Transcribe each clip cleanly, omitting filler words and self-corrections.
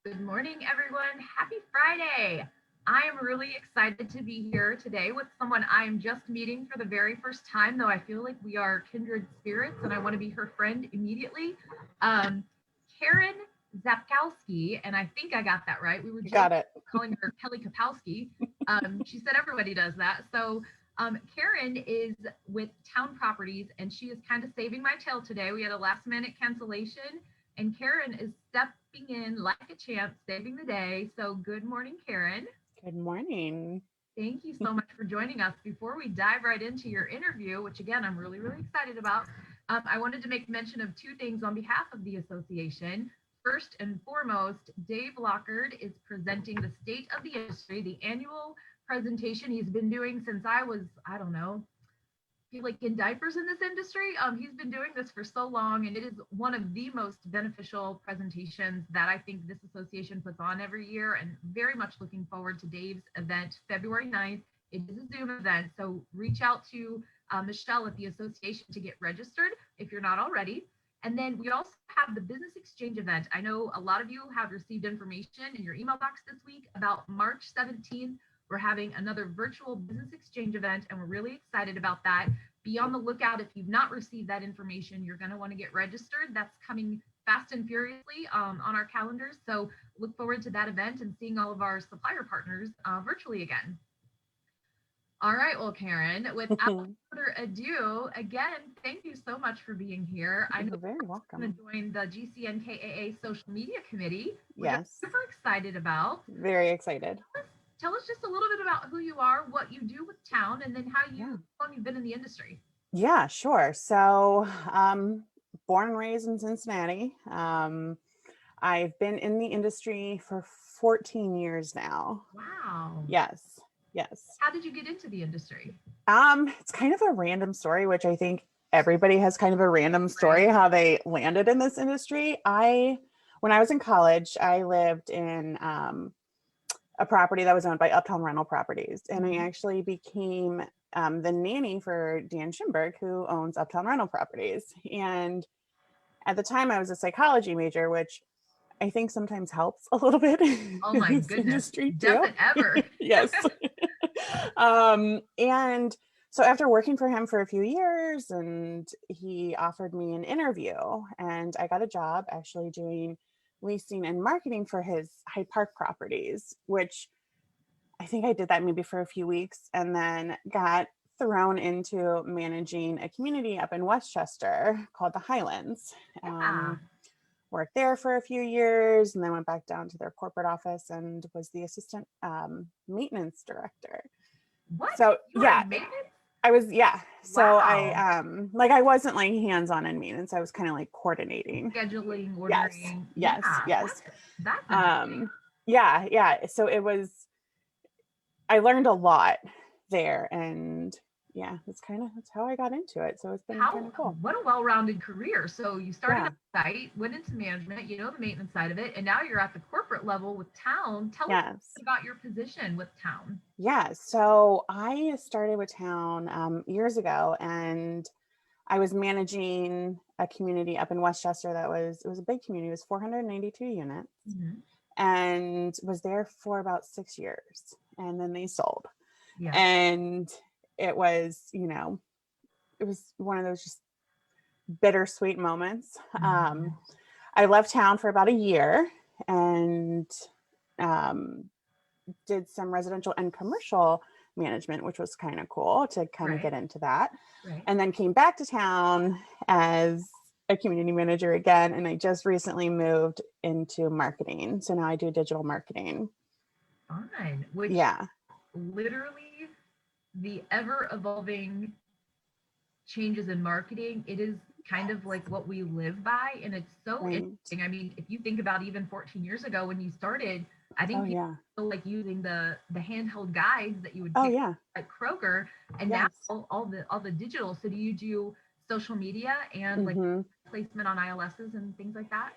Good morning, everyone. Happy Friday. I am really excited to be here today with someone I'm just meeting for the very first time, though I feel like we are kindred spirits and I want to be her friend immediately. Karen Zapowski, and I think I got that right. We were just calling her Kelly Kapowski. She said everybody does that. So Karen is with Towne Properties, and she is kind of saving my tail today. We had a last minute cancellation, and Karen is stepping in like a champ, saving the day. So good morning, Karen. Good morning. Thank you so much for joining us. Before we dive right into your interview, which again, I'm really, really excited about, I wanted to make mention of two things on behalf of the association. First and foremost, Dave Lockard is presenting the State of the Industry, the annual presentation he's been doing since I was, I don't know, feel like in diapers in this industry. He's been doing this for so long, and it is one of the most beneficial presentations that I think this association puts on every year, and very much looking forward to Dave's event February 9th. It is a Zoom event, so reach out to Michelle at the association to get registered if you're not already. And then we also have the Business Exchange event. I know a lot of you have received information in your email box this week about March 17th. We're having another virtual Business Exchange event, and we're really excited about that. Be on the lookout. If you've not received that information, you're going to want to get registered. That's coming fast and furiously on our calendars. So look forward to that event and seeing all of our supplier partners virtually again. All right, well, Karen, without further ado, again, thank you so much for being here. I know you're very welcome. You're going to join the GCNKAA social media committee, which yes. I'm super excited about. Very excited. Tell us just a little bit about who you are, what you do with Towne, and then how long you've been in the industry. Yeah, sure. So born and raised in Cincinnati. I've been in the industry for 14 years now. Wow. Yes. How did you get into the industry? It's kind of a random story, which I think everybody has kind of a random story, how they landed in this industry. When I was in college, I lived in a property that was owned by Uptown Rental Properties. And I actually became the nanny for Dan Schimberg, who owns Uptown Rental Properties. And at the time I was a psychology major, which I think sometimes helps a little bit. Oh my goodness. Industry too. Does it ever? Yes. And so after working for him for a few years, and he offered me an interview, and I got a job actually doing leasing and marketing for his Hyde Park properties, which I think I did that maybe for a few weeks, and then got thrown into managing a community up in Westchester called the Highlands. Worked there for a few years, and then went back down to their corporate office and was the assistant maintenance director. What? So maintenance? I was, So wow. I wasn't like hands-on in maintenance. I was kind of like coordinating, scheduling, ordering. Yes. That's So it was, I learned a lot there, and that's how I got into it. So it's been kind of cool. What a well-rounded career. So you started at the site, went into management, the maintenance side of it, and now you're at the corporate level with Towne. Tell us about your position with Towne. Yeah, so I started with Towne years ago, and I was managing a community up in Westchester it was a big community. It was 492 units, and was there for about 6 years, and then they sold. And it was, it was one of those just bittersweet moments. I left Towne for about a year and did some residential and commercial management, which was kind of cool to kind of get into that. And then came back to Towne as a community manager again. And I just recently moved into marketing. So now I do digital marketing. Fine. Which literally the ever evolving changes in marketing, it is kind of like what we live by. And it's so interesting. I mean, if you think about even 14 years ago when you started, I think people still like using the handheld guides that you would pick at Kroger, and now all the digital. So do you do social media and like placement on ILSs and things like that?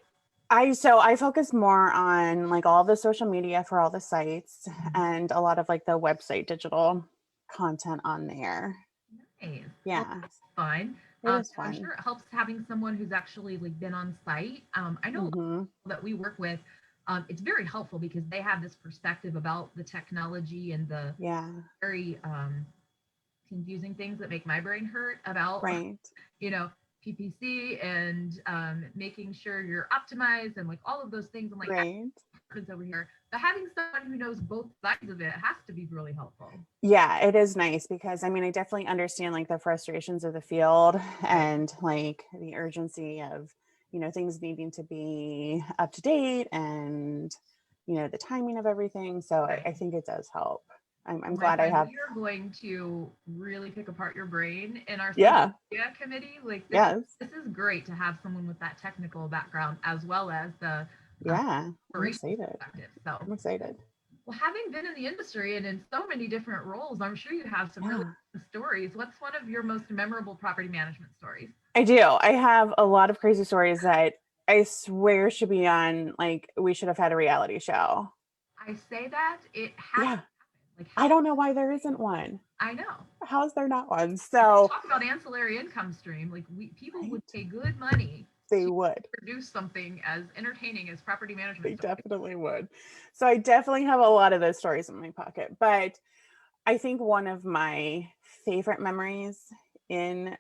I focus more on like all the social media for all the sites and a lot of like the website digital content on there. Nice. Well, Yeah, that's fun. it is And I'm fun. sure it helps having someone who's actually like been on site. I know Hmm. that we work with, it's very helpful because they have this perspective about the technology and the Yeah, very confusing things that make my brain hurt about, right, you know, PPC and making sure you're optimized and like all of those things. I'm like, right. happens over here. But having someone who knows both sides of it has to be really helpful. Yeah, it is nice because I mean, I definitely understand like the frustrations of the field Right. and like the urgency of, things needing to be up to date and, the timing of everything. So I Right. think it does help. I'm Well, my glad I friend, have. we are going to really pick apart your brain in our social Yeah, media committee. Like yes, this is great to have someone with that technical background as well as the yeah, I'm operations excited. perspective. So, I'm excited. well, having been in the industry and in so many different roles, I'm sure you have some really Yeah, good stories. What's one of your most memorable property management stories? I do. I have a lot of crazy stories that I swear should be on, like, we should have had a reality show. I say that it has to Yeah, happen. Like I how don't know why there isn't one. I know. How is there not one? And then So, talk about ancillary income stream. Like people would right? pay good money They to would. produce something as entertaining as property management They stories. definitely would. So I definitely have a lot of those stories in my pocket. But I think one of my favorite memories in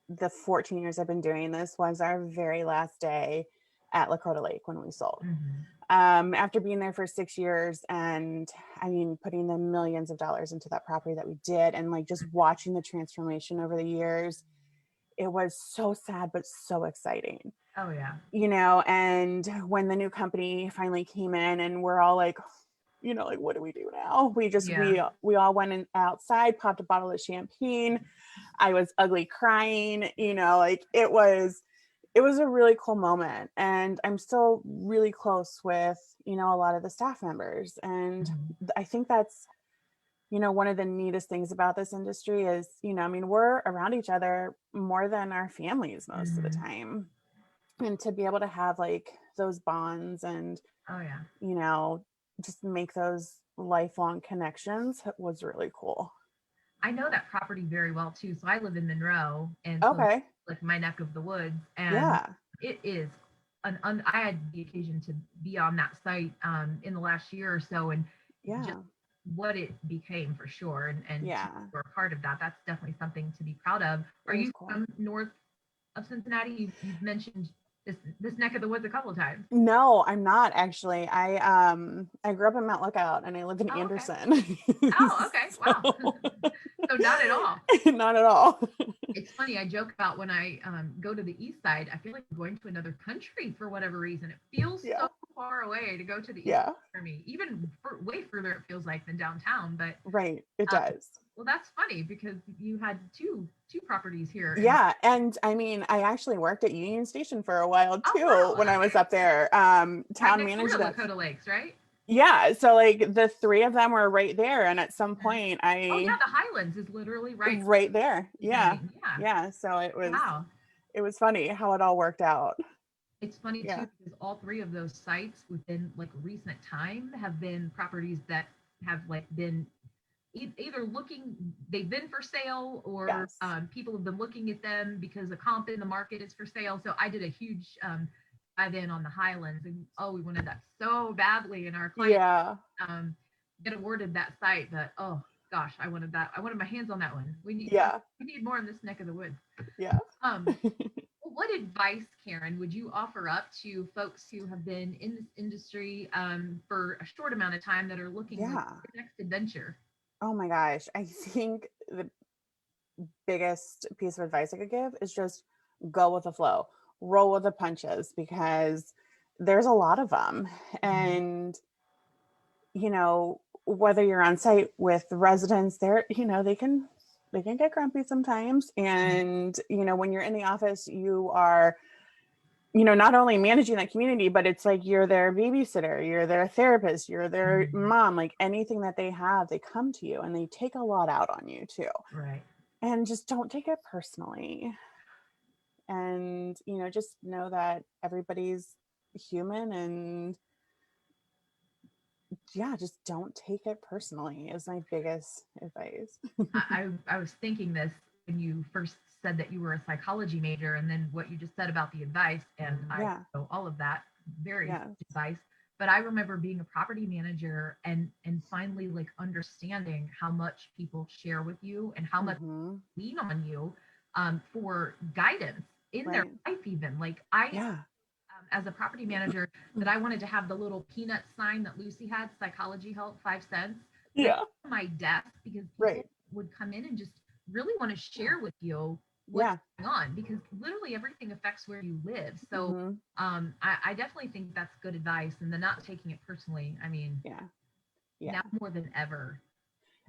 the 14 years I've been doing this was our very last day at Lakota Lake when we sold. Mm-hmm. After being there for 6 years and I mean, putting the millions of dollars into that property that we did and like just watching the transformation over the years, it was so sad, but so exciting. Oh yeah. And when the new company finally came in and we're all like, like what do we do now? Yeah. We all went in outside, popped a bottle of champagne. I was ugly crying, like it was a really cool moment. And I'm still really close with, a lot of the staff members. And Mm-hmm. I think that's, one of the neatest things about this industry is, I mean, we're around each other more than our families most of the Mm-hmm. time. And to be able to have like those bonds and, Oh yeah. you know, just make those lifelong connections was really cool. I know that property very well too. So I live in Monroe, and so Okay. like my neck of the woods, and Yeah. it is I had the occasion to be on that site in the last year or so, and just Yeah. what it became for sure, and to Yeah. be a part of that, that's definitely something to be proud of. It Are was you cool. from north of Cincinnati? You've mentioned this neck of the woods a couple of times. No, I'm not actually. I grew up in Mount Lookout and I live in Oh, okay. Anderson. Oh, okay. Wow. So So not at all. not at all. It's funny. I joke about when I go to the east side. I feel like I'm going to another country for whatever reason. It feels Yeah. so far away to go to the east Yeah. for me. Even way further, it feels like than downtown. But Right. It um, does. well, that's funny because you had two properties here. And Yeah. And I mean, I actually worked at Union Station for a while oh too wow, when I was okay, up there. right Town next door to managed it. Lakota Lakes, right? Yeah. So like the three of them were right there. And at some Mhm. point Oh yeah, I the Highlands is literally right right there. Yeah. standing. Yeah. Yeah. So Wow. it was funny how it all worked out. It's funny too Yeah. because all three of those sites within like recent time have been properties that have like been either looking they've been for sale or Yes. people have been looking at them because a comp in the market is for sale. So I did a huge dive in on the Highlands, and oh, we wanted that so badly, and our client Yeah. um, get awarded that site. But oh gosh, I wanted that. I wanted my hands on that one. Yeah. We need more in this neck of the woods. Yeah. Um, what advice, Karen, would you offer up to folks who have been in this industry for a short amount of time that are looking like Yeah. their next adventure? Oh my gosh. I think the biggest piece of advice I could give is just go with the flow, roll with the punches because there's a lot of them. Mm-hmm. And, whether you're on site with residents, they can get grumpy sometimes. And, when you're in the office, you are, not only managing that community, but it's like you're their babysitter, you're their therapist, you're their Mm-hmm. mom, like anything that they have, they come to you and they take a lot out on you too. Right. And just don't take it personally. And, just know that everybody's human and yeah, just don't take it personally is my biggest advice. I was thinking this when you first said that you were a psychology major, and then what you just said about the advice, and I Yeah. know all of that, very Yes. good advice. But I remember being a property manager and finally like understanding how much people share with you and how much Hmm. lean on you for guidance in their Right. life. Even like I Yeah. as a property manager, that I wanted to have the little peanut sign that Lucy had, psychology help, 5 cents, like Yeah. on my desk, because people Right. would come in and just really want to share with you what's Yeah. going on, because literally everything affects where you live. So Hmm. I definitely think that's good advice, and the not taking it personally. I mean, Yeah. now Yeah. more than ever,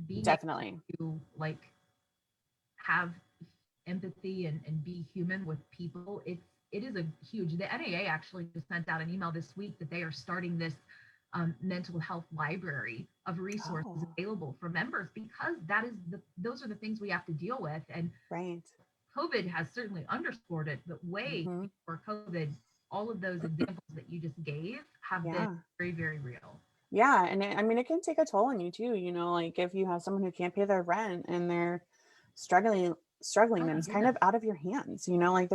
being able Definitely. to like have empathy and be human with people, it is a huge. The NAA actually just sent out an email this week that they are starting this mental health library of resources Oh, available for members, because that is those are the things we have to deal with. And right. COVID has certainly underscored it, but way Hmm. before COVID, all of those examples that you just gave have been Yeah. very, very real. Yeah. And I mean, it can take a toll on you too. Like if you have someone who can't pay their rent and they're struggling, Oh and my it's kind goodness. of out of your hands, like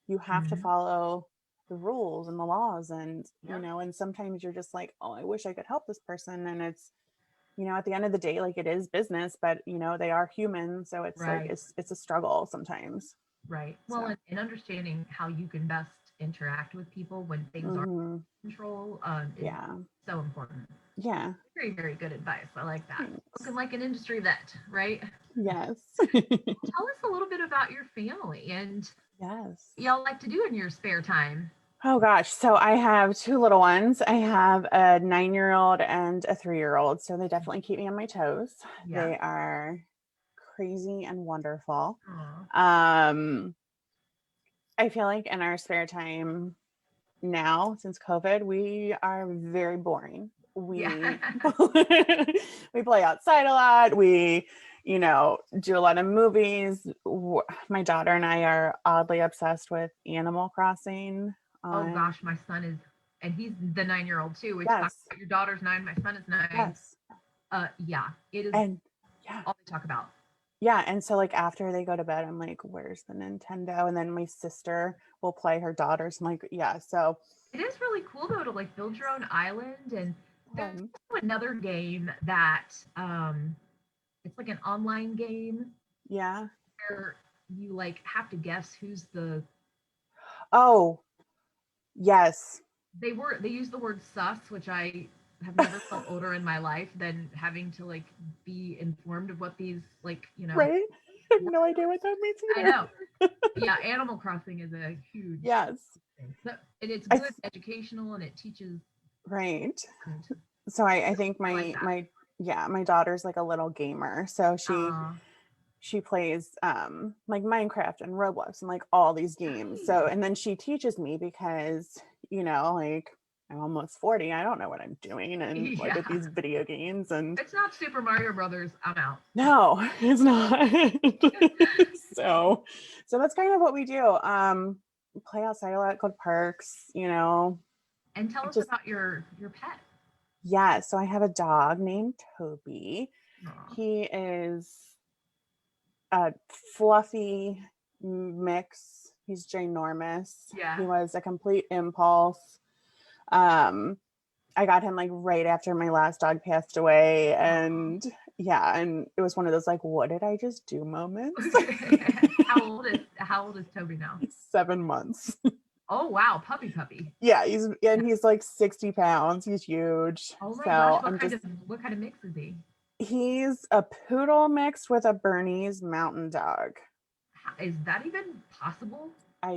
you have to Mhm. follow the rules and the laws and, Yep. and sometimes you're just like, oh, I wish I could help this person. And it's, at the end of the day, like it is business, but they are human. So it's like, Right. it's a struggle sometimes. Right. Well, So, and understanding how you can best interact with people when things are hmm, in control is yeah. so important. Yeah. Very, very good advice. I like that. Looking Thanks. like an industry vet, right? Yes. Tell us a little bit about your family and Yes. y'all like to do in your spare time. Oh gosh. So I have two little ones. I have a 9-year-old and a 3-year-old. So they definitely keep me on my toes. Yeah. They are crazy and wonderful. Aw. Um, I feel like in our spare time now, since COVID, we are very boring. Yeah. We we play outside a lot. We, do a lot of movies. My daughter and I are oddly obsessed with Animal Crossing Oh on. gosh, my son is, and he's the 9-year-old too. We talk Yes. about your daughter's 9, my son is 9. Yes. Yeah, it is And yeah. all they talk about. Yeah. And so like after they go to bed, I'm like, where's the Nintendo? And then my sister will play her daughters. I'm like, yeah. So It is really cool though to like build your own island. And there's fun. also another game that it's like an online game Yeah. where you like have to guess who's the Oh, yes. they use the word sus, which I have never felt older in my life than having to like be informed of what these like, Right? I have no idea what that means I either. know. Yeah, Animal Crossing is a huge Yes. thing. So, and it's I good, educational, and it teaches. right. And So I think I like my that. my yeah, my daughter's like a little gamer. So Uh, she plays like Minecraft and Roblox and like all these games. So nice. and then she teaches me because, like I'm almost 40. I don't know what I'm doing and like Yeah. with these video games and It's not Super Mario Brothers. I'm out. no, it's not. so so that's kind of what we do. Play outside a lot, go to parks, And tell us just about your pet. yeah. So I have a dog named Toby. Aw. He is a fluffy mix. He's ginormous. Yeah. He was a complete impulse. Um, I got him like right after my last dog passed away. Aw. And yeah, and it was one of those like, what did I just do moments? How old is Toby now? He's 7 months. Oh wow, puppy. Yeah, he's like 60 pounds. He's huge. Oh my gosh, So what kind of mix is he? he's a poodle mixed with a Bernese mountain dog. Is that even possible?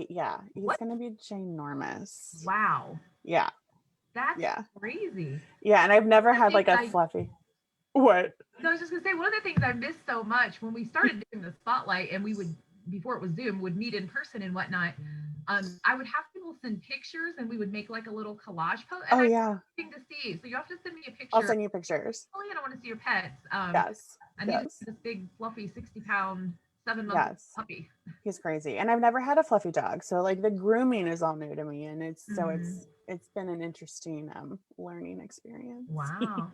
Yeah, he's What? gonna be ginormous. Wow, Yeah, that's yeah, crazy. yeah. And I've never One of the had things like a fluffy. What? I was just gonna say, one of the things I missed so much when we started doing the spotlight, and we would, before it was Zoom, would meet in person and whatnot. I would have people send pictures, and we would make like a little collage post, and Oh I yeah, thing to see. So you have to send me a I'll picture. send you pictures. Oh, and I want to see your pets. Yes, I need to yes, see this big, fluffy, 60-pound, 7 month yes. puppy. He's crazy, and I've never had a fluffy dog, so like the grooming is all new to me, and it's Mm. it's been an interesting learning experience. Wow.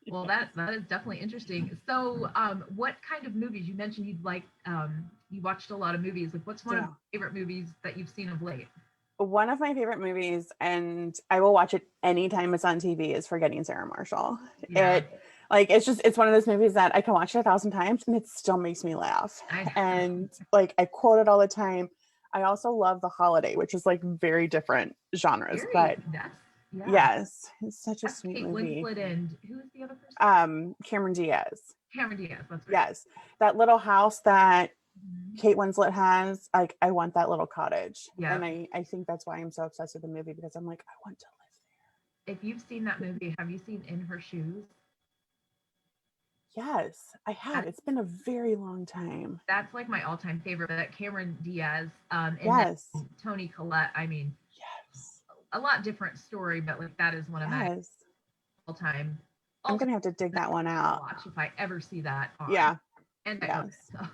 Well, that is definitely interesting. So, what kind of movies? You mentioned you watched a lot of movies. Like, what's one of Yeah. your favorite movies that you've seen of late? One of my favorite movies, and I will watch it anytime it's on TV, is Forgetting Sarah Marshall. Yeah, It it's one of those movies that I can watch it 1,000 times and it still makes me laugh. I And like I quote it all the time. I also love The Holiday, which is like very different genres, very. but That's yeah. yes, it's such a That's sweet Kate movie. Winslet and who is the other person? Cameron Diaz. Cameron Diaz. That's right. Yes. That little house that Mhm. Kate Winslet has, like I want that little cottage. Yeah. And I think that's why I'm so obsessed with the movie, because I'm like, I want to If you've seen that movie, have you seen In Her Shoes? live there. Yes, I have. That, It's been a very long time. that's like my all-time favorite. But Cameron Diaz, and Yes. then Tony Collette. I mean, Yes. a lot different story, but like that is one of my Yes. all-time I'm all-time gonna have to dig that that one I out. watch if I ever see that on, Yeah. and I own it. Yes. So,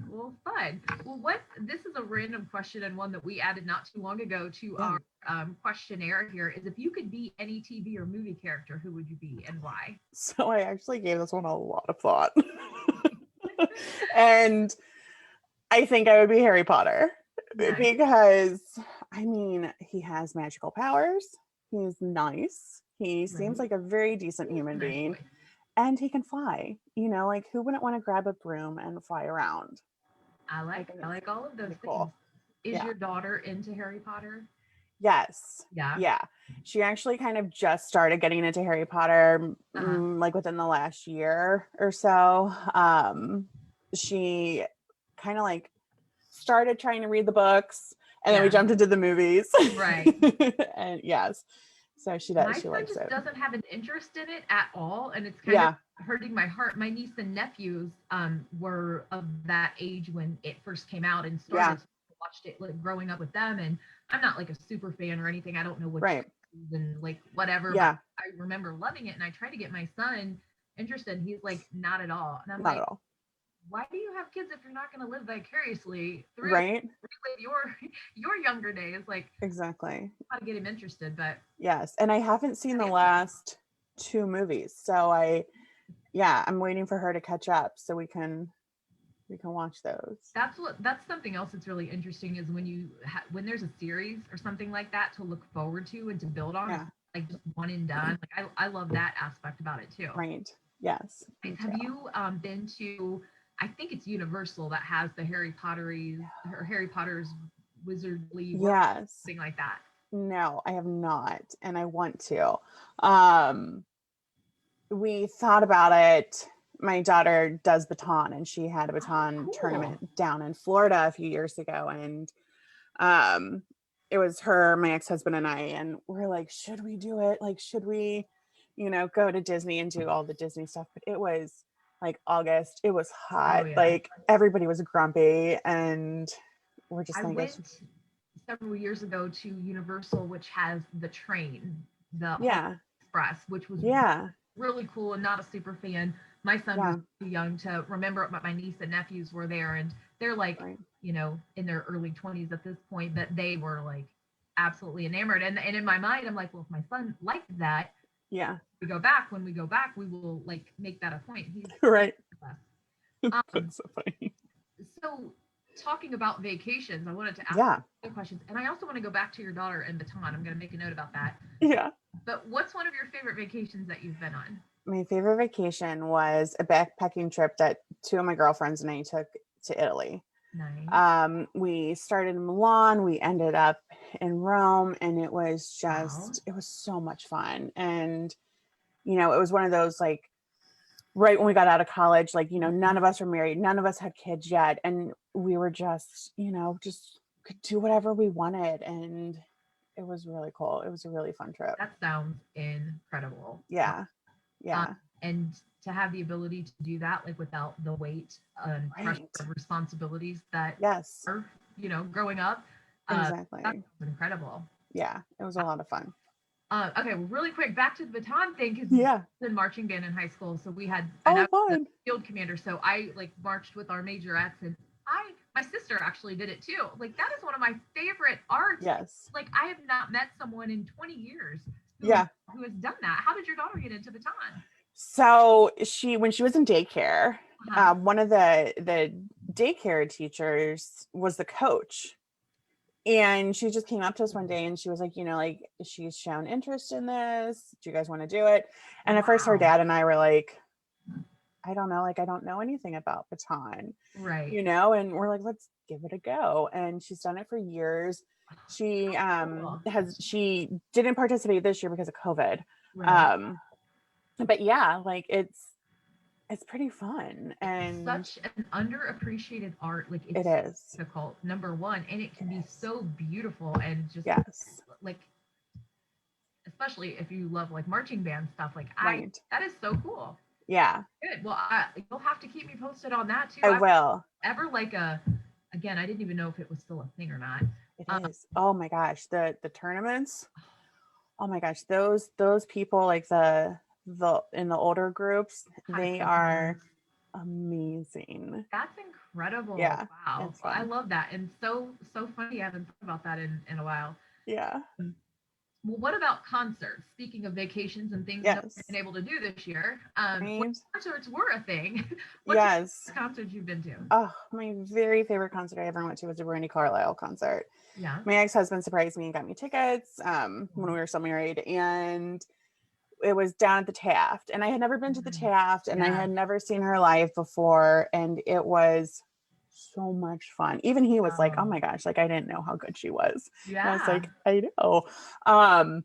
well, fun. Well, what this is a random question and one that we added not too long ago to Yeah. our questionnaire here is if you could be any TV or movie character, who would you be and why? So I actually gave this one a lot of thought. And I think I would be Harry Potter, Nice, because I mean, he has magical powers. He's nice. He seems right? like a very decent He's a human nice being, boy. and he can fly. Like who wouldn't want to grab a broom and fly around? I think I it's like all of those pretty things. cool. Is Yeah. your daughter into Harry Potter? Yes. Yeah. Yeah. She actually kind of just started getting into Harry Potter, Uh-huh. like within the last year or so. She kind of like started trying to read the books, and then we Yeah. jumped into the movies. Right. And yes, so she does. My She son likes just it. doesn't have an interest in it at all, and it's kind of Yeah. hurting my heart. My niece and nephews were of that age when it first came out and Yeah. started. So I watched it like growing up with them, and I'm not like a super fan or anything. I don't know which Right. season, like whatever, but Yeah. I remember loving it, and I tried to get my son interested. And he's like, not at all, and I'm Not like, at all. why do you have kids if you're not going to live vicariously through Right. relive your younger days? Like, Exactly. how to get him interested, but Yes. And I haven't seen the gotta get him. last two movies, so I'm waiting for her to catch up so we can watch those. That's something else that's really interesting is when when there's a series or something like that to look forward to and to build on. It's Yeah. like just one and done. Like I love that aspect about it too. Right. Yes. Me Have too. you been to? I think it's Universal that has the Harry Potter's Wizardly World, Yes. something like that. No, I have not, and I want to. Um, we thought about it. My daughter does baton, and she had a Oh, baton cool. tournament down in Florida a few years ago, and um, it was her, my ex-husband, and I, and we're like, should we do it? Like, should we, go to Disney and do all the Disney stuff? But it was like August. It was Oh hot. yeah. Like everybody was grumpy, and we're just I like, went several years ago to Universal, which has the train, the Holiday yeah, Express, which was yeah, really cool and not a super fan. My son was yeah, too young to remember it, but my niece and nephews were there and they're like, right, in their early 20s at this point, but they were like absolutely enamored. And in my mind, I'm like, well, if my son liked that, yeah, when we go back, we will like make that a point. right. With us. Um, That's so funny. so talking about vacations, I wanted to ask Yeah, other questions. And I also want to go back to your daughter and Baton. I'm going to make a note about that. yeah. But what's one of your favorite vacations that you've been on? My favorite vacation was a backpacking trip that two of my girlfriends and I took to Italy. Nice. We started in Milan, we ended up in Rome, and Wow. it was so much fun. And, it was one of those like right when we got out of college, like, none of us were married, none of us had kids yet. And we were just, just could do whatever we wanted. And it was really cool. It was a really fun trip. That sounds incredible. Yeah. Um, Yeah. and to have the ability to do that, like without the weight and pressure Right. of responsibilities that Yes. are, growing up, that's Exactly. incredible. Yeah. It was a lot of fun. Okay, well, really quick, back to the baton thing, because Yeah. in marching band in high school, so we had, and I Oh, was the fun. field commander, so I like marched with our majorettes, and My sister actually did it too. Like that is one of my favorite arts. Yes. Like I have not met someone in 20 years who Yeah. who has done that. How did your daughter get into baton? So when she was in daycare, Uh-huh. one of the daycare teachers was the coach. And she just came up to us one day and she was like, like, she's shown interest in this. Do you guys want to do it? And at first her Wow. dad and I were like, I don't know, like, I don't know anything about baton, Right. and we're like, let's give it a go. And she's done it for years. She Cool. she didn't participate this year because of COVID. Right. But yeah, like it's pretty fun, It's and such an underappreciated art. Like it it's so is. difficult, number one, and it It can be is. so beautiful and just Yes. like especially if you love like marching band stuff. Like I Right. that is so cool. Yeah, Good. Well, you'll have to keep me posted on that too. I I will. ever like a again, I didn't even know if it was still a thing or not. It Um, is. Oh my gosh, the tournaments. Oh my gosh, those people, like the in the older groups, high they are performance. amazing. That's incredible. Yeah, Wow. it's Well, I fun. love that. And so funny. I haven't thought about that in a while. Yeah. Well, what about concerts? Speaking of vacations and things no one's Yes. been able to do this year, when Right. concerts were a thing, what's your Yes. favorite concerts you've been to? Oh, my very favorite concert I ever went to was a Brandy Carlisle concert. Yeah. My ex-husband surprised me and got me tickets when we were still married, and it was down at the Taft, and I had never been to the Mm, Taft, and I yeah. had never seen her live before, and it was so much fun. Even he was like, oh Oh, my gosh, like, I didn't know how good she was. And I was yeah. like, I know. um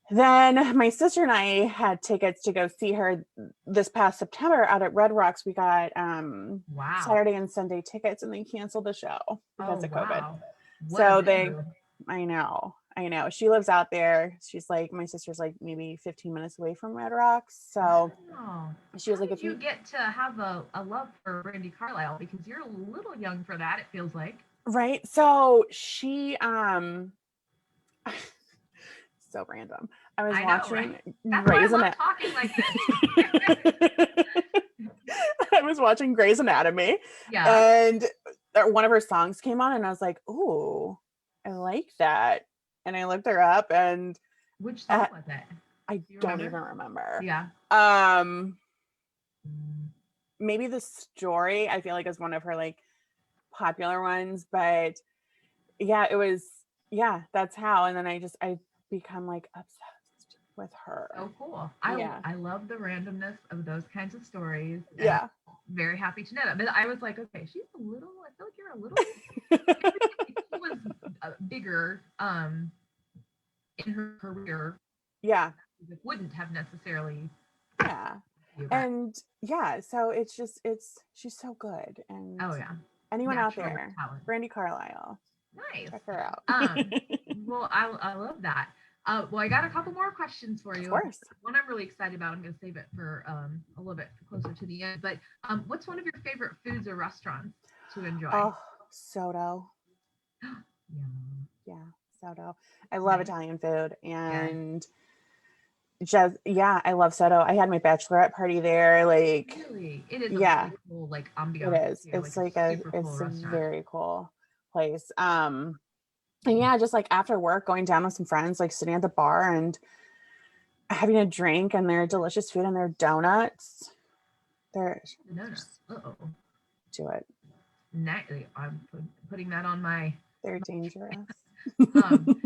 then my sister and I had tickets to go see her this past September out at Red Rocks. We got Wow. Saturday and Sunday tickets, and they canceled the show Oh, because of COVID. wow. What a So they, venue. I know. She lives out there. She's like, my sister's like maybe 15 minutes away from Red Rocks. So Wow. she was How like, did if you you, get to have a love for Brandy Carlisle? Because you're a little young for that, it feels like. right. So she, so random. I was I know, right? watching That's why I Grey's love Anatomy. talking like this. I was watching Grey's Anatomy, Yeah. and one of her songs came on, and I was like, "Ooh, I like that." And I looked her up, and Which song uh, was it? I Do you don't remember? even remember. Yeah. Um, Maybe The Story, I feel like, is one of her like popular ones, but yeah, it was, yeah, that's how. And then I become like obsessed with So her. cool. Yeah, I love the randomness of those kinds of stories, and I'm yeah. very happy to know that. But I was like, okay, she's a little. I feel like you're a little. If she was bigger in her career, Yeah, it wouldn't have necessarily yeah. you back. And yeah, so she's so good. And Oh yeah, anyone out natural there, talent. Brandy Carlisle, Nice. check her out. Well, I love that. Well, I got a couple more questions for Of you. course. One I'm really excited about. I'm going to save it for a little bit closer to the end. But what's one of your favorite foods or restaurants to enjoy? Oh, Soto. Yeah. Yeah, Soto. I love Nice. Italian food, Yeah. and just, yeah, I love Soto. I had my bachelorette party there. Like, Really, it is a yeah, really cool like it ambiance is. too. It's Like a like super cool it's a restaurant. very cool place. And yeah, just like after work, going down with some friends, like sitting at the bar and having a drink and their delicious food and their donuts. They're No, no. just Uh-oh. do it. I'm putting that on my. They're dangerous. Um,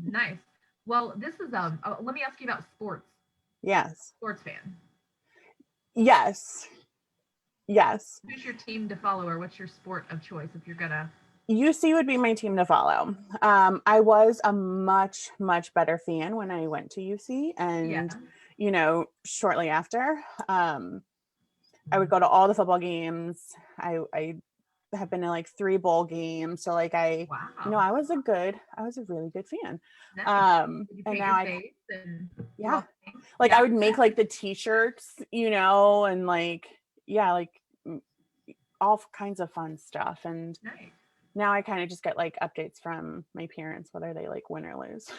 nice. Well, this is let me ask you about sports. Yes. Sports fan. Yes. Yes. Who's your team to follow, or what's your sport of choice if you're gonna? UC would be my team to follow. I was a much, much better fan when I went to UC, Yeah. and shortly after, I would go to all the football games. I have been in like 3 bowl games, so like Wow. I was a really good fan. Nice. Did you And paint now your face and do yeah, all the things? like I Yeah. would make like the t-shirts, and like, yeah, like all kinds of fun stuff. And Nice. now I kind of just get like updates from my parents, whether they like win or lose.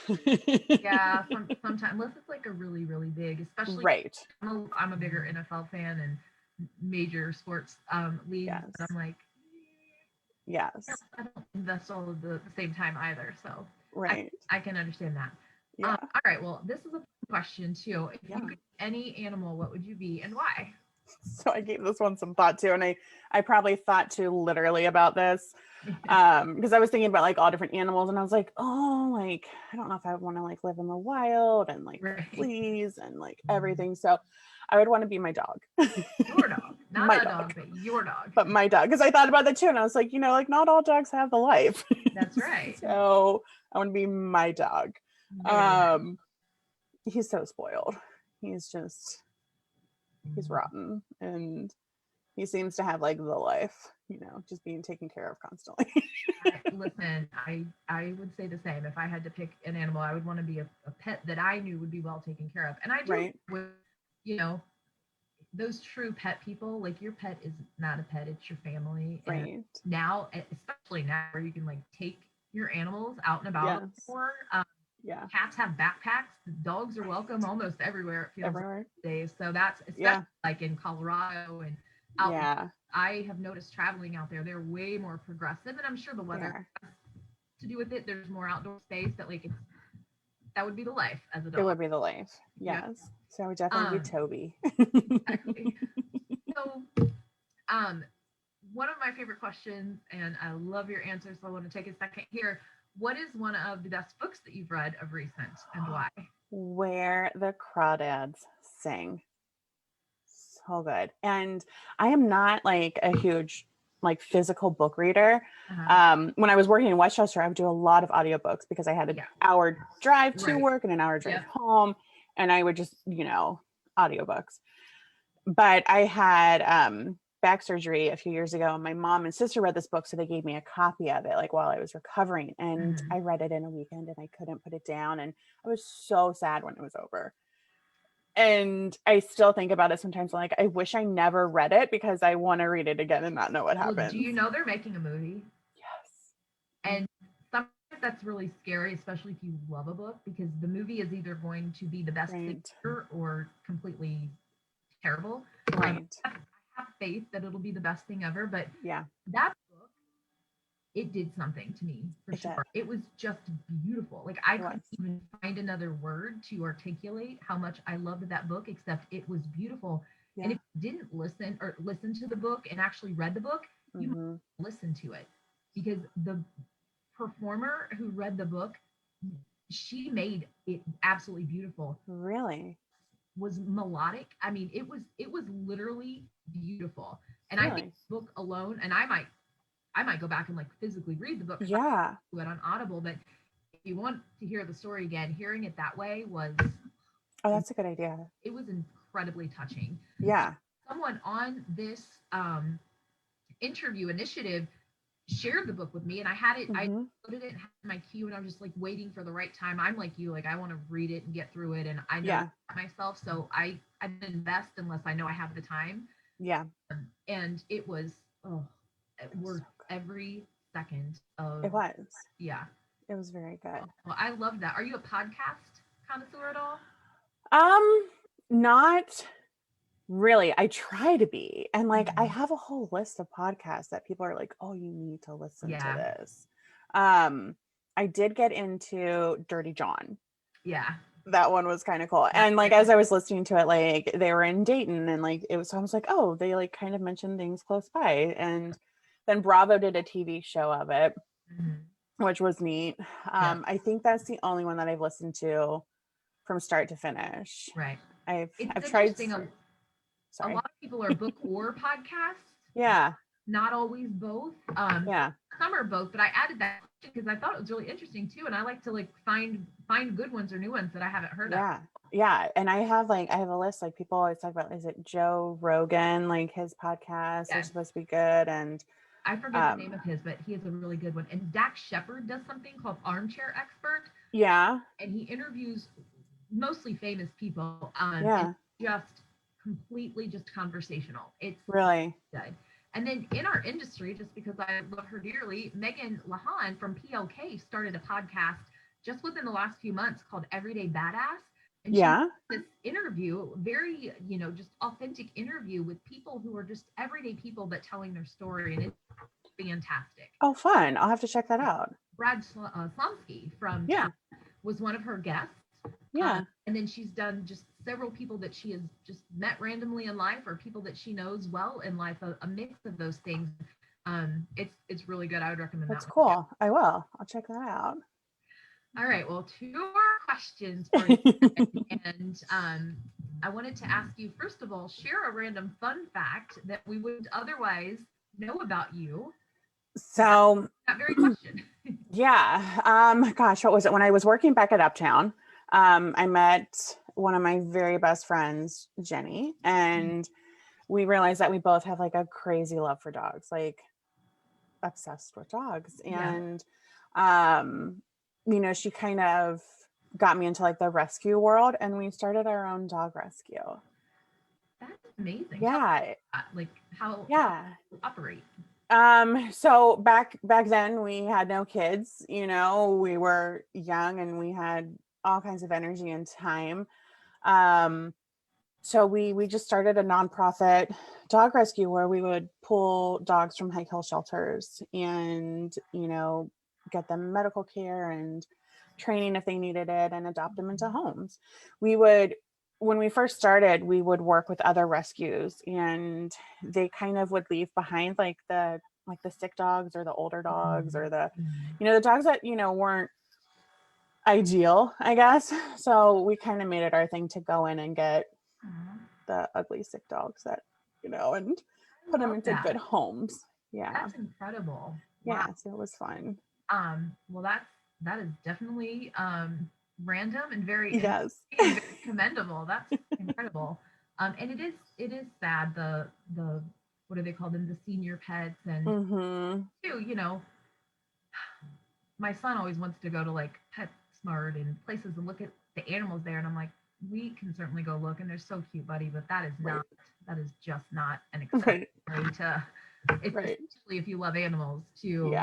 Yeah. Sometimes, unless it's like a really really big, especially Right. I'm a bigger NFL fan and major sports leagues, Yes. and I'm like, Yes. I don't invest all of the same time either. So Right. I can understand that. Yeah. All right. Well, this is a question too. If Yeah. you could be any animal, what would you be and why? So I gave this one some thought too. And I probably thought too literally about this. Because I was thinking about like all different animals and I was like, oh, like, I don't know if I want to like live in the wild and like Right. fleas and like everything. So I would want to be my dog. Your dog, not My a dog. dog, but your dog. But my dog, because I thought about that too. And I was like, you know, like not all dogs have the life. That's right. So I want to be my dog. Very nice. He's so spoiled. He's rotten. And he seems to have like the life, you know, just being taken care of constantly. Listen, I would say the same. If I had to pick an animal, I would want to be a pet that I knew would be well taken care of. And I do Right. with, you know, those true pet people, like your pet is not a pet, it's your family. Right. And now, especially now where you can like take your animals out and about Yes. more. Yeah. Cats have backpacks. Dogs are welcome almost everywhere. It feels Everywhere. like days. So that's especially Yeah. like in Colorado and out. Yeah. I have noticed traveling out there, they're way more progressive, and I'm sure the weather has to do with it. There's more outdoor space that like that would be the life as a dog. It would be the life. Yes. Yeah. So I would definitely be Toby. Exactly. So, one of my favorite questions, and I love your answer, so I want to take a second here. What is one of the best books that you've read of recent and why? Where the Crawdads Sing. So good. And I am not like a huge like physical book reader. When I was working in Westchester, I would do a lot of audiobooks because I had an hour drive to work and an hour drive home. And I would just, you know, audiobooks. But I had back surgery a few years ago, and my mom and sister read this book, so they gave me a copy of it like while I was recovering, and I read it in a weekend and I couldn't put it down, and I was so sad when it was over. And I still think about it sometimes. Like, I wish I never read it because I want to read it again and not know what happened. Do you know they're making a movie? Yes. And sometimes that's really scary, especially if you love a book, because the movie is either going to be the best thing ever or completely terrible. Right. I have faith that it'll be the best thing ever, but yeah, that book, it did something to me for sure. It was just beautiful. Like I couldn't even find another word to articulate how much I loved that book, except it was beautiful. Yeah. And if you didn't listen to the book and actually read the book, you listen to it, because the performer who read the book, she made it absolutely beautiful. Really? Was melodic. I mean, it was literally beautiful. And I think the book alone, and I might go back and like physically read the book. Yeah. Do it on Audible, but if you want to hear the story again, hearing it that way was. Oh, that's a good idea. It was incredibly touching. Yeah. Someone on this interview initiative shared the book with me, and I had it. I put it in my queue, and I was just like waiting for the right time. I'm like you, like I want to read it and get through it, and I know myself, so I didn't invest unless I know I have the time. Yeah. And it was worth every second of. It was. Yeah. It was very good. Well, I love that. Are you a podcast connoisseur at all? Not really. I try to be. And like I have a whole list of podcasts that people are like, oh, you need to listen to this. I did get into Dirty John. Yeah. That one was kind of cool. And like as I was listening to it, like they were in Dayton, and like it was, I was like, oh, they like kind of mentioned things close by. And then Bravo did a TV show of it, which was neat. I think that's the only one that I've listened to from start to finish. Right. I've tried. A lot of people are book or podcast. Yeah. Not always both. Some are both, but I added that because I thought it was really interesting too, and I like to like find good ones or new ones that I haven't heard of. Yeah, and I have a list. Like people always talk about, is it Joe Rogan? Like his podcasts are supposed to be good, and I forget the name of his, but he is a really good one. And Dax Shepard does something called Armchair Expert. Yeah. And he interviews mostly famous people. It's just completely just conversational. It's really good. And then in our industry, just because I love her dearly, Megan Lahan from PLK started a podcast just within the last few months called Everyday Badass. And she did this interview, very, just authentic interview with people who are just everyday people, but telling their story. And fantastic. Oh, fun. I'll have to check that out. Brad Slomsky from Yeah. Towne was one of her guests. Yeah. And then she's done just several people that she has just met randomly in life, or people that she knows well in life, a mix of those things. It's really good. I would recommend That's that one. cool. I will. I'll check that out. All right. Well, two more questions for you. And I wanted to ask you, first of all, share a random fun fact that we would otherwise know about you. So That very question. yeah. Gosh, what was it? When I was working back at Uptown, I met one of my very best friends, Jenny, and we realized that we both have like a crazy love for dogs, like obsessed with dogs. Yeah. And she kind of got me into like the rescue world, and we started our own dog rescue. That's amazing. Yeah. How you operate. So back then we had no kids, we were young and we had all kinds of energy and time. So we just started a nonprofit dog rescue where we would pull dogs from high kill shelters and, get them medical care and training if they needed it, and adopt them into homes. When we first started, we would work with other rescues, and they kind of would leave behind like the sick dogs or the older dogs or the dogs that, weren't ideal, I guess. So we kind of made it our thing to go in and get the ugly sick dogs that, and put them into good homes. Yeah. That's incredible. Yeah. Wow. So it was fun. Well, that is definitely random and very yes and very commendable. That's incredible. And it is sad, the what do they call them, the senior pets, and too, my son always wants to go to like PetSmart and places and look at the animals there, and I'm like, we can certainly go look, and they're so cute, buddy, but that is not that is just not an exciting way to, especially if you love animals, to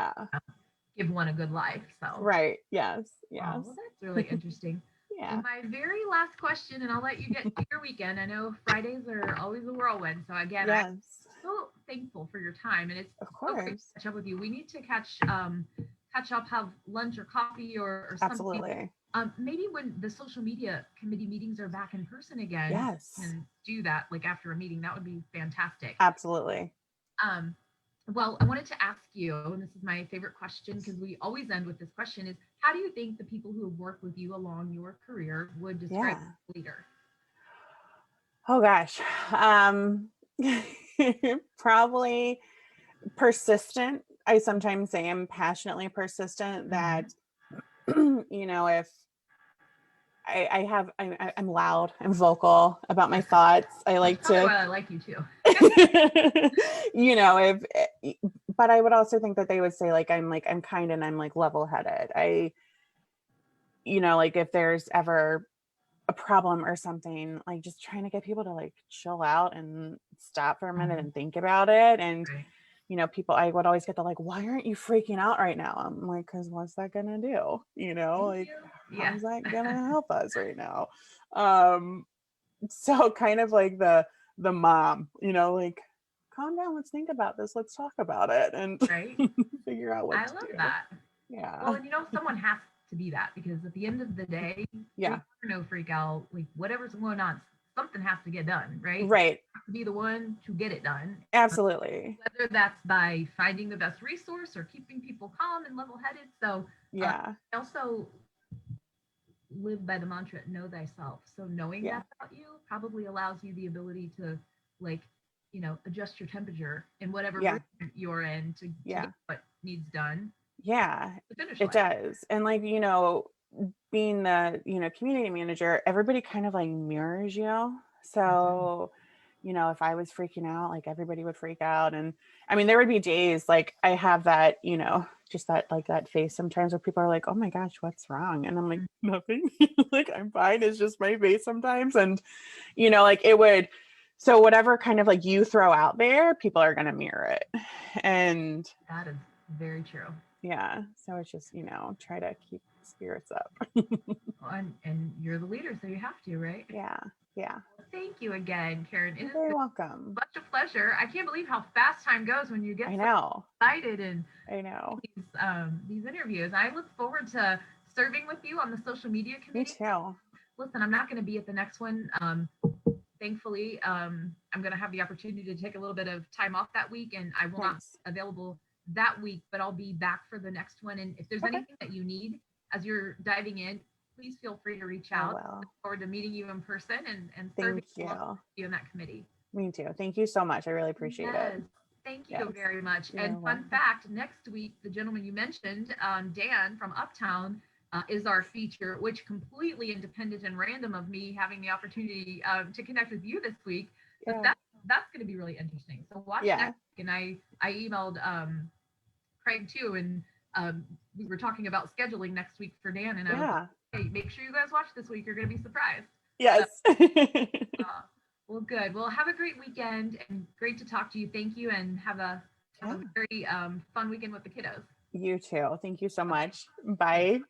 give one a good life. So yes. Well, that's really interesting. And my very last question, and I'll let you get to your weekend. I know Fridays are always a whirlwind. So again, I'm so thankful for your time, and it's so great to catch up with you. We need to catch up, have lunch or coffee or something. Absolutely. Maybe when the social media committee meetings are back in person again, and do that like after a meeting. That would be fantastic. Absolutely. Well, I wanted to ask you, and this is my favorite question because we always end with this question, is how do you think the people who have worked with you along your career would describe a leader? Oh gosh. Probably persistent. I sometimes say I'm passionately persistent, that, if I'm loud, I'm vocal about my thoughts. I like to. I like you too. But I would also think that they would say I'm kind and I'm like level-headed. If there's ever a problem or something, like just trying to get people to like chill out and stop for a minute and think about it. And people, I would always get the like, why aren't you freaking out right now? I'm like, because what's that gonna do? How's that gonna help us right now? So kind of like the mom, like, calm down, let's think about this, let's talk about it, and figure out what to do. I love that. Yeah. Well, and someone has to be that, because at the end of the day, no freak out, like whatever's going on, something has to get done, right? You have to be the one to get it done. Absolutely. Whether that's by finding the best resource or keeping people calm and level-headed. So I also live by the mantra, know thyself. So knowing that about you probably allows you the ability to adjust your temperature in whatever room you're in to get what needs done. It does. And being the community manager, everybody kind of like mirrors you. So if I was freaking out, like everybody would freak out. And I mean, there would be days like I have that, just that like that face sometimes where people are like, oh my gosh, what's wrong? And I'm like, nothing. Like, I'm fine. It's just my face sometimes. And it would, so whatever kind of like you throw out there, people are going to mirror it. And that is very true. Yeah. So it's just, try to keep spirits up. And you're the leader, so you have to, right? Yeah. Thank you. you again, Karen. It You're has very been welcome. such a pleasure. I can't believe how fast time goes when you get I so know. excited and I know. these interviews. I look forward to serving with you on the social media Me committee. too. Listen, I'm not going to be at the next one. Thankfully, I'm going to have the opportunity to take a little bit of time off that week, and I will not Nice. be available that week, but I'll be back for the next one. And if there's Okay. anything that you need as you're diving in, please feel free to reach I out. will. Look forward to meeting you in person and serving Thank you. you in that committee. Me too. Thank you so much. I really appreciate Yes. it. Thank you Yes. very much. You're And fun welcome. fact, next week, the gentleman you mentioned, Dan from Uptown, is our feature, which completely independent and random of me having the opportunity to connect with you this week. But Yeah. that's going to be really interesting. So watch Yeah. next week. And I emailed Craig too, and we were talking about scheduling next week for Dan, and I was like, hey, make sure you guys watch this week. You're going to be surprised. Yes. Well, good. Well, have a great weekend and great to talk to you. Thank you, and have a very fun weekend with the kiddos. You too. Thank you so much. Bye.